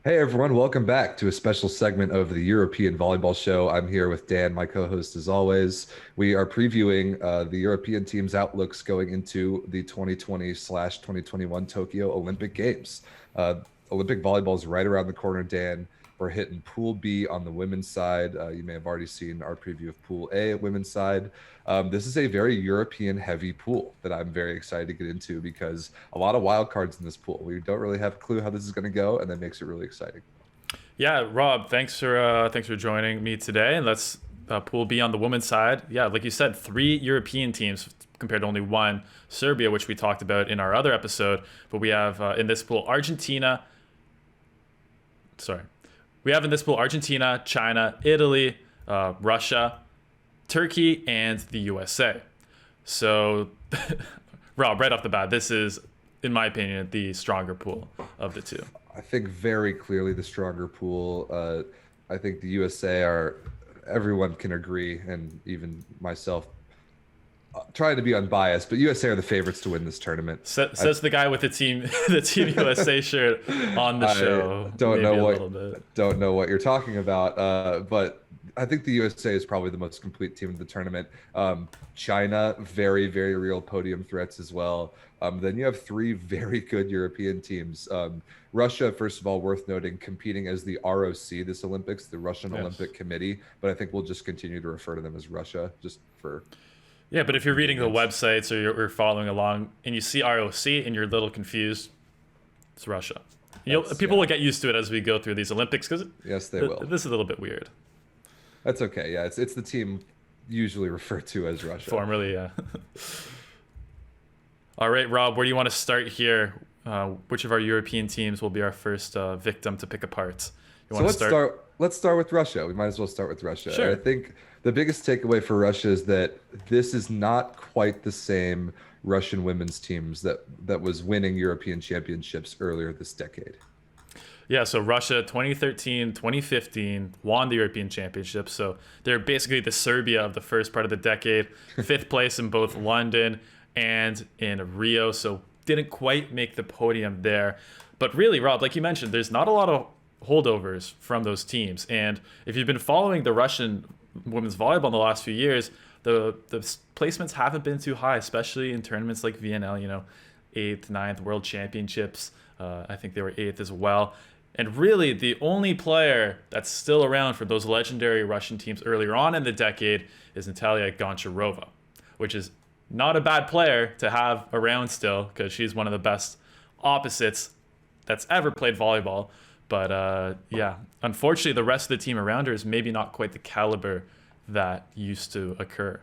Hey everyone, welcome back to a special segment of the European Volleyball Show. I'm here with Dan, my co-host as always. We are previewing the European team's outlooks going into the 2020/2021 Tokyo Olympic Games. Olympic volleyball is right around the corner, Dan. We're hitting Pool B on the women's side. You may have already seen our preview of Pool A at women's side. This is a very European heavy pool that I'm very excited to get into because a lot of wild cards in this pool. We don't really have a clue how this is going to go, and that makes it really exciting. Yeah, Rob, thanks for joining me today. And let's Pool B on the women's side. Yeah, like you said, three European teams compared to only one, Serbia, which we talked about in our other episode. But we have in this pool Argentina. Sorry, we have in this pool Argentina, China, Italy, Russia, Turkey, and the USA. So, Rob, right off the bat, this is, in my opinion, the stronger pool of the two. I think very clearly the stronger pool. I think the USA are, everyone can agree, and even myself, trying to be unbiased, but USA are the favorites to win this tournament. Says the guy with the team the Team USA shirt on the show. Don't know what you're talking about, but I think the USA is probably the most complete team of the tournament. China, very, very real podium threats as well. Then you have three very good European teams. Russia, first of all, worth noting, competing as the ROC this Olympics, the Russian Olympic Committee, but I think we'll just continue to refer to them as Russia just for... Yeah, but if you're reading the websites or you're following along and you see ROC and you're a little confused, it's Russia. People will get used to it as we go through these Olympics because yes, they will. This is a little bit weird. That's okay. Yeah, it's the team usually referred to as Russia. Formerly, yeah. All right, Rob, where do you want to start here? Which of our European teams will be our first victim to pick apart? Let's start with Russia. We might as well start with Russia. Sure. I think the biggest takeaway for Russia is that this is not quite the same Russian women's teams that was winning European championships earlier this decade. Yeah, so Russia 2013, 2015 won the European Championships. So they're basically the Serbia of the first part of the decade, fifth place in both London and in Rio. So didn't quite make the podium there. But really, Rob, like you mentioned, there's not a lot of holdovers from those teams. And if you've been following the Russian women's volleyball in the last few years, the placements haven't been too high, especially in tournaments like VNL, 8th, 9th World Championships. I think they were 8th as well. And really, the only player that's still around for those legendary Russian teams earlier on in the decade is Natalia Goncharova, which is not a bad player to have around still because she's one of the best opposites that's ever played volleyball. But yeah, unfortunately, the rest of the team around her is maybe not quite the caliber that used to occur.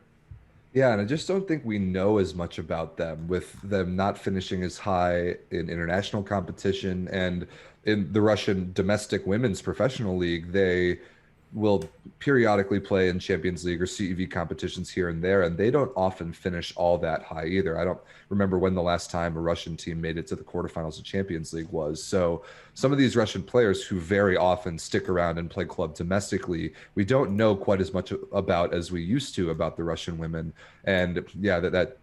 Yeah, and I just don't think we know as much about them, with them not finishing as high in international competition. And in the Russian domestic women's professional league, they will periodically play in Champions League or CEV competitions here and there, and they don't often finish all that high either. I don't remember when the last time a Russian team made it to the quarterfinals of Champions League was. So some of these Russian players who very often stick around and play club domestically, we don't know quite as much about as we used to about the Russian women. And yeah, that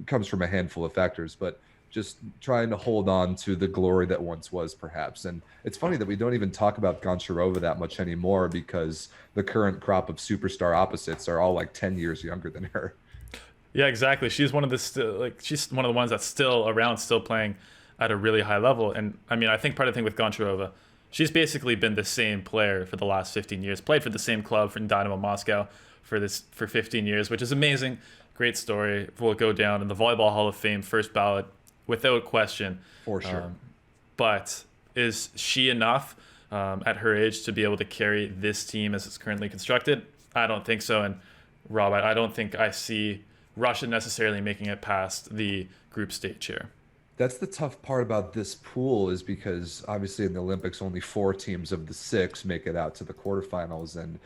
comes from a handful of factors, but just trying to hold on to the glory that once was, perhaps. And it's funny that we don't even talk about Goncharova that much anymore because the current crop of superstar opposites are all like 10 years younger than her. Yeah, exactly. She's one of the ones that's still around, still playing at a really high level. And I mean, I think part of the thing with Goncharova, she's basically been the same player for the last 15 years, played for the same club for Dynamo Moscow for 15 years, which is amazing. Great story. Will go down in the Volleyball Hall of Fame, first ballot, without question. For sure. But is she enough at her age to be able to carry this team as it's currently constructed? I don't think so. And Rob, I don't think I see Russia necessarily making it past the group stage here. That's the tough part about this pool, is because obviously in the Olympics, only 4 teams of the 6 make it out to the quarterfinals. And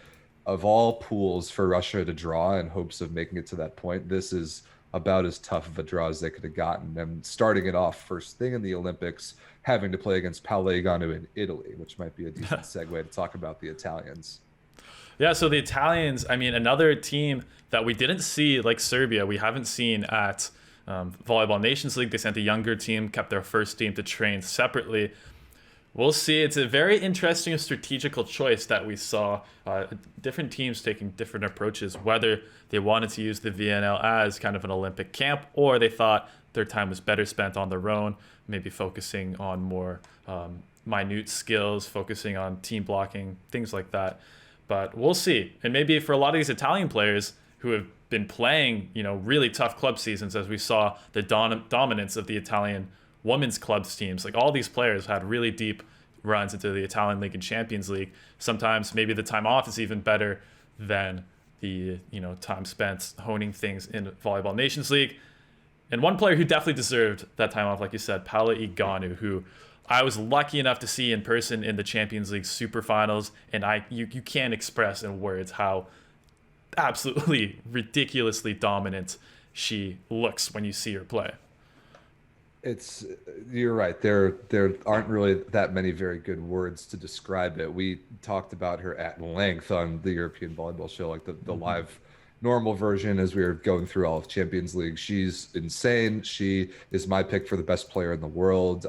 of all pools for Russia to draw in hopes of making it to that point, this is about as tough of a draw as they could have gotten. And starting it off first thing in the Olympics, having to play against Pallegano in Italy, which might be a decent segue to talk about the Italians. Yeah, so the Italians, I mean, another team that we didn't see, like Serbia, we haven't seen at Volleyball Nations League. They sent a younger team, kept their first team to train separately. We'll see. It's a very interesting strategical choice that we saw. Different teams taking different approaches, whether they wanted to use the VNL as kind of an Olympic camp or they thought their time was better spent on their own, maybe focusing on more minute skills, focusing on team blocking, things like that. But we'll see. And maybe for a lot of these Italian players who have been playing, really tough club seasons, as we saw the dominance of the Italian women's clubs teams. Like all these players had really deep runs into the Italian League and Champions League. Sometimes maybe the time off is even better than the time spent honing things in Volleyball Nations League. And one player who definitely deserved that time off, like you said, Paola Eganu, who I was lucky enough to see in person in the Champions League Super Finals, and you can't express in words how absolutely ridiculously dominant she looks when you see her play. It's You're right. There aren't really that many very good words to describe it. We talked about her at length on the European Volleyball show, like the live normal version as we were going through all of Champions League. She's insane. She is my pick for the best player in the world.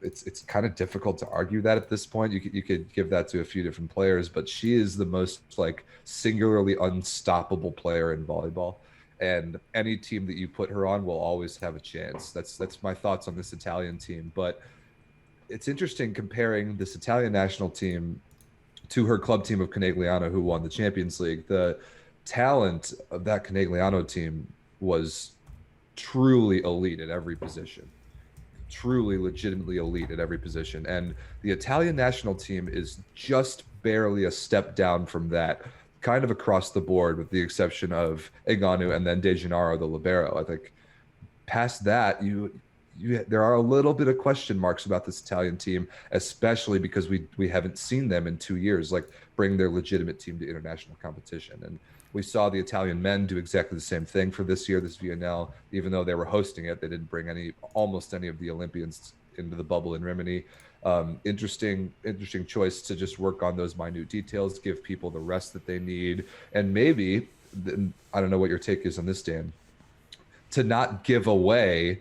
It's kind of difficult to argue that at this point. You could give that to a few different players, but she is the most like singularly unstoppable player in volleyball. And any team that you put her on will always have a chance. That's my thoughts on this Italian team. But it's interesting comparing this Italian national team to her club team of Conegliano, who won the Champions League. The talent of that Conegliano team was truly elite at every position, truly legitimately elite at every position. And the Italian national team is just barely a step down from that, kind of across the board, with the exception of Eganu and then De Gennaro, the libero. I think past that, there are a little bit of question marks about this Italian team, especially because we haven't seen them in 2 years, like bring their legitimate team to international competition. And we saw the Italian men do exactly the same thing for this year, this VNL. Even though they were hosting it, they didn't bring almost any of the Olympians into the bubble in Rimini. Interesting choice to just work on those minute details, give people the rest that they need, and maybe, I don't know what your take is on this, Dan, to not give away,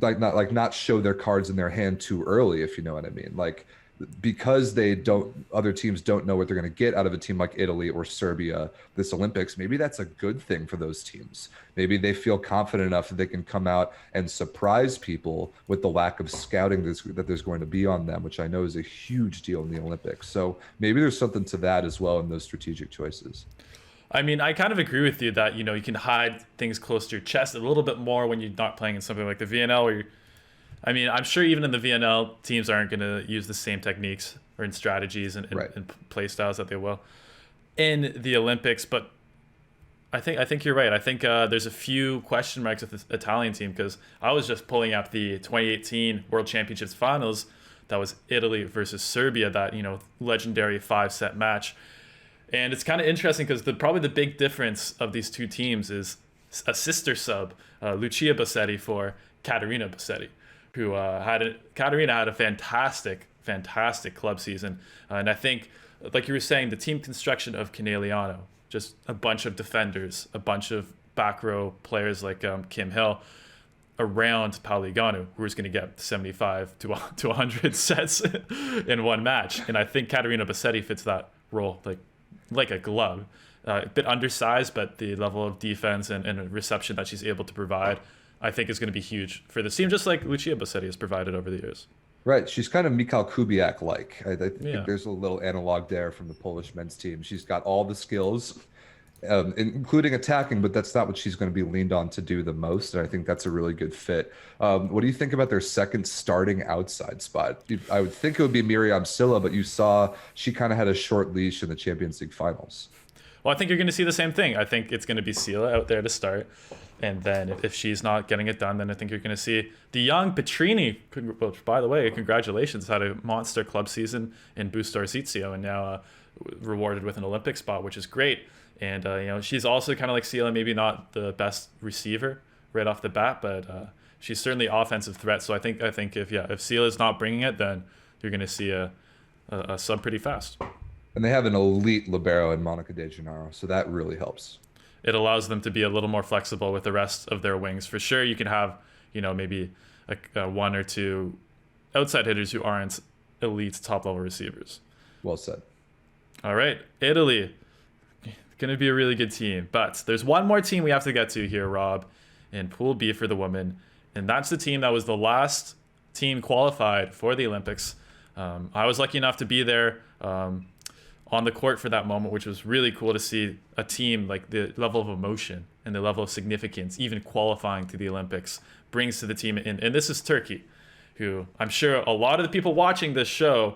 not show their cards in their hand too early, if you know what I mean. Like, because other teams don't know what they're going to get out of a team like Italy or Serbia this Olympics, maybe that's a good thing for those teams. Maybe they feel confident enough that they can come out and surprise people with the lack of scouting that there's going to be on them, which I know is a huge deal in the Olympics. So maybe there's something to that as well in those strategic choices. I mean, I kind of agree with you that, you can hide things close to your chest a little bit more when you're not playing in something like the VNL where I'm sure even in the VNL, teams aren't going to use the same techniques or in strategies Right. and play styles that they will in the Olympics. But I think you're right. I think there's a few question marks with the Italian team, because I was just pulling up the 2018 World Championships finals. That was Italy versus Serbia, that legendary 5-set match. And it's kind of interesting because probably the big difference of these two teams is a sister sub, Lucia Bassetti for Caterina Bassetti, who Caterina had a fantastic club season. And I think, like you were saying, the team construction of Conegliano, just a bunch of defenders, a bunch of back row players like Kim Hill around Paola Eganu, who was going to get 75 to 100 sets in one match. And I think Caterina Bassetti fits that role like a glove. A bit undersized, but the level of defense and reception that she's able to provide, I think, is going to be huge for this team, just like Lucia Bassetti has provided over the years. Right. She's kind of Mikhail Kubiak-like. I think Yeah. there's a little analog there from the Polish men's team. She's got all the skills, including attacking, but that's not what she's going to be leaned on to do the most. And I think that's a really good fit. What do you think about their second starting outside spot? I would think it would be Miriam Silla, but you saw she kind of had a short leash in the Champions League finals. Well, I think you're going to see the same thing. I think it's going to be Sila out there to start. And then if she's not getting it done, then I think you're going to see the young Petrini, which, by the way, congratulations, had a monster club season in Busto Arsizio and now rewarded with an Olympic spot, which is great. And, she's also kind of like Sila, maybe not the best receiver right off the bat, but she's certainly offensive threat. So I think if Sila's not bringing it, then you're going to see a sub pretty fast. And they have an elite libero in Monica De Gennaro, so that really helps. It allows them to be a little more flexible with the rest of their wings. For sure, you can have, maybe a one or two outside hitters who aren't, as skilled, but they have a lot of depth. And I think, like you were saying, the team construction of Conegliano, just a bunch of defenders, a bunch of back row players like Kim Hill around Paola Eganu, who was going to get 75 to 100 sets in one match. And I think if Sila's not bringing it, then you're going to see a sub pretty fast. And they have an elite libero in Monica De Gennaro, so that really helps. elite top level receivers. Well said. All right, Italy, going to be a really good team. But there's one more team we have to get to here, Rob, in Pool B for the women. And that's the team that was the last team qualified for the Olympics. I was lucky enough to be there on the court for that moment, which was really cool to see a team like the level of emotion and the level of significance, even qualifying to the Olympics, brings to the team. And this is Turkey, who I'm sure a lot of the people watching this show,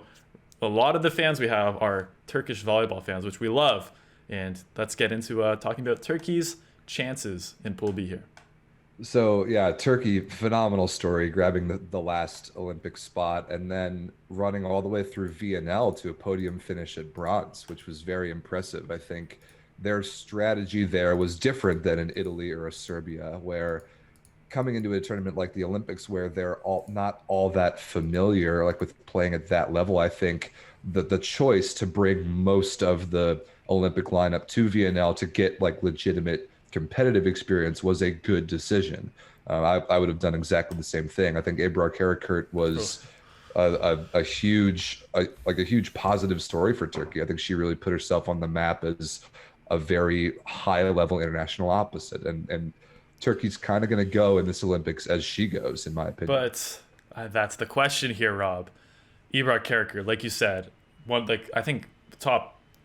a lot of the fans we have are Turkish volleyball fans, which we love. And let's get into talking about Turkey's chances in Pool B here. So yeah, Turkey, phenomenal story, grabbing the last Olympic spot and then running all the way through VNL to a podium finish at bronze, which was very impressive. I think their strategy there was different than in Italy or a Serbia, where coming into a tournament like the Olympics, where they're all not all that familiar, like with playing at that level, I think the choice to bring most of the Olympic lineup to VNL to get like legitimate competitive experience was a good decision. I would have done exactly the same thing. I think Ebrar Karakurt was a huge like a huge positive story for Turkey. I think she really put herself on the map as a very high level international opposite, and Turkey's kind of going to go in this Olympics as she goes, in my opinion. But that's the question here, Rob. Ebrar Karakurt, like you said, I think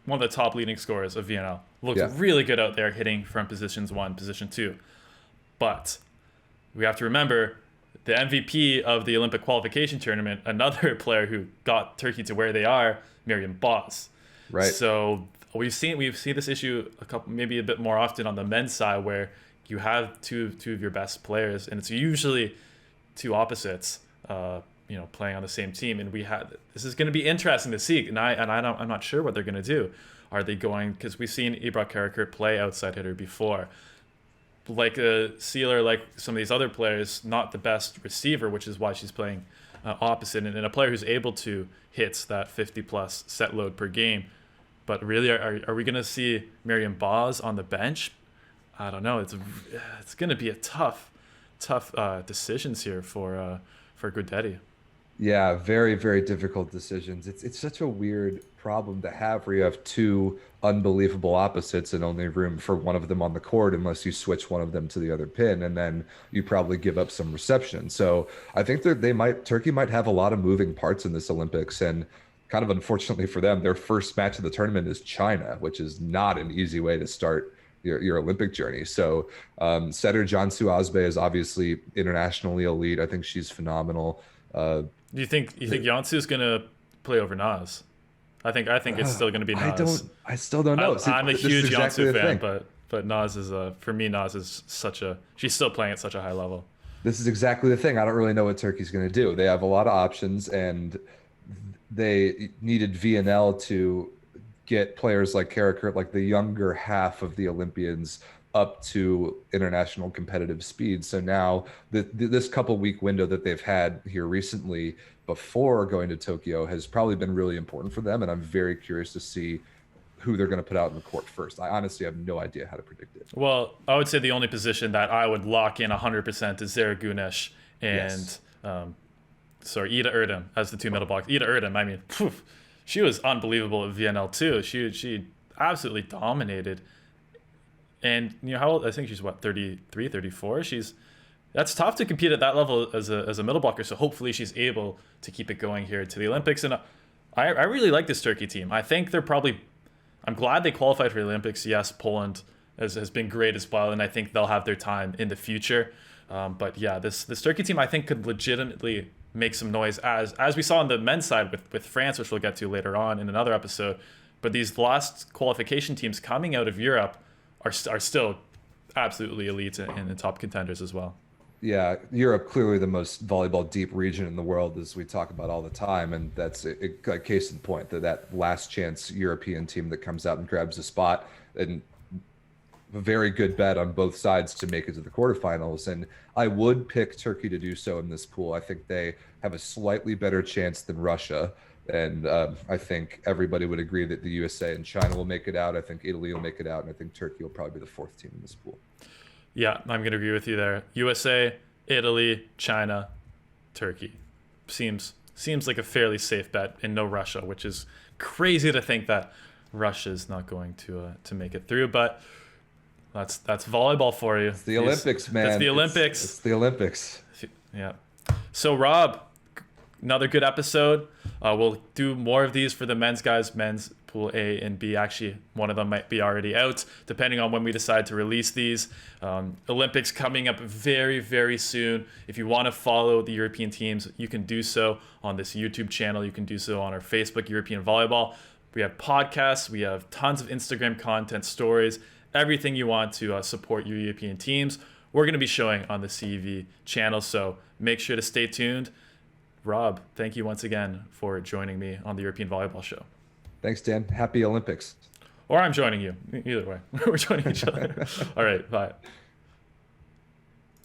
one of the top leading scorers of VNL. Looked Yeah. really good out there hitting from positions 1, position 2. But we have to remember the MVP of the Olympic qualification tournament, another player who got Turkey to where they are, Miriam Boss. Right. So we've seen this issue maybe a bit more often on the men's side, where you have two of your best players, and it's usually two opposites, playing on the same team. And this is going to be interesting to see. I'm not sure what they're going to do. Are they going, because we've seen Ebrar Karakurt play outside hitter before, like a Sealer, like some of these other players, not the best receiver, which is why she's playing opposite, and a player who's able to hit that 50 plus set load per game. But really, are we going to see Miriam Boz on the bench? I don't know. It's going to be a tough decisions here for Gudetti. Yeah, very, very difficult decisions. It's such a weird problem to have where you have two unbelievable opposites and only room for one of them on the court unless you switch one of them to the other pin, and then you probably give up some reception. So I think that Turkey might have a lot of moving parts in this Olympics, and kind of unfortunately for them, their first match of the tournament is China, which is not an easy way to start your Olympic journey. So setter Cansu Azbe is obviously internationally elite. I think she's phenomenal. Do you think Jansu's gonna play over Nas? I think it's still gonna be Nas. I still don't know. I'm a This is huge exactly Jansu the fan, thing. but Nas is for me, Nas is she's still playing at such a high level. This is exactly the thing. I don't really know what Turkey's going to do. They have a lot of options, and they needed VNL to get players like Karakurt, like the younger half of the Olympians, up to international competitive speed. So now this couple week window that they've had here recently before going to Tokyo has probably been really important for them. And I'm very curious to see who they're going to put out in the court first. I honestly have no idea how to predict it. Well, I would say the only position that I would lock in 100% is Zara Gunesh and Yes. Ida Erdem as the two middle blocks. Ida Erdem, I mean, she was unbelievable at VNL too. She absolutely dominated. And how old? I think she's 33, 34. That's tough to compete at that level as a middle blocker. So hopefully she's able to keep it going here to the Olympics. And I really like this Turkey team. I think I'm glad they qualified for the Olympics. Yes, Poland has been great as well, and I think they'll have their time in the future. But yeah, this Turkey team I think could legitimately make some noise, as we saw on the men's side with France, which we'll get to later on in another episode. But these last qualification teams coming out of Europe are still absolutely elite and the top contenders as well. Yeah, Europe clearly the most volleyball deep region in the world, as we talk about all the time, and that's a case in point that last chance European team that comes out and grabs a spot, and a very good bet on both sides to make it to the quarterfinals. And I would pick Turkey to do so in this pool. I think they have a slightly better chance than Russia, and I think everybody would agree that the USA and China will make it out. I think Italy will make it out, and I think Turkey will probably be the fourth team in this pool. Yeah, I'm going to agree with you there. USA, Italy, China, Turkey. Seems seems like a fairly safe bet, and no Russia, which is crazy to think that Russia's not going to make it through. But that's volleyball for you. It's the Olympics, man. That's the Olympics. It's the Olympics. Yeah. So Rob, another good episode. We'll do more of these for the men's guys, men's pool A and B. Actually, one of them might be already out, depending on when we decide to release these. Olympics coming up very, very soon. If you want to follow the European teams, you can do so on this YouTube channel. You can do so on our Facebook, European Volleyball. We have podcasts. We have tons of Instagram content, stories, everything you want to support your European teams. We're going to be showing on the CEV channel, so make sure to stay tuned. Rob, thank you once again for joining me on the European Volleyball Show. Thanks, Dan. Happy Olympics. Or I'm joining you. Either way, we're joining each other. All right, bye.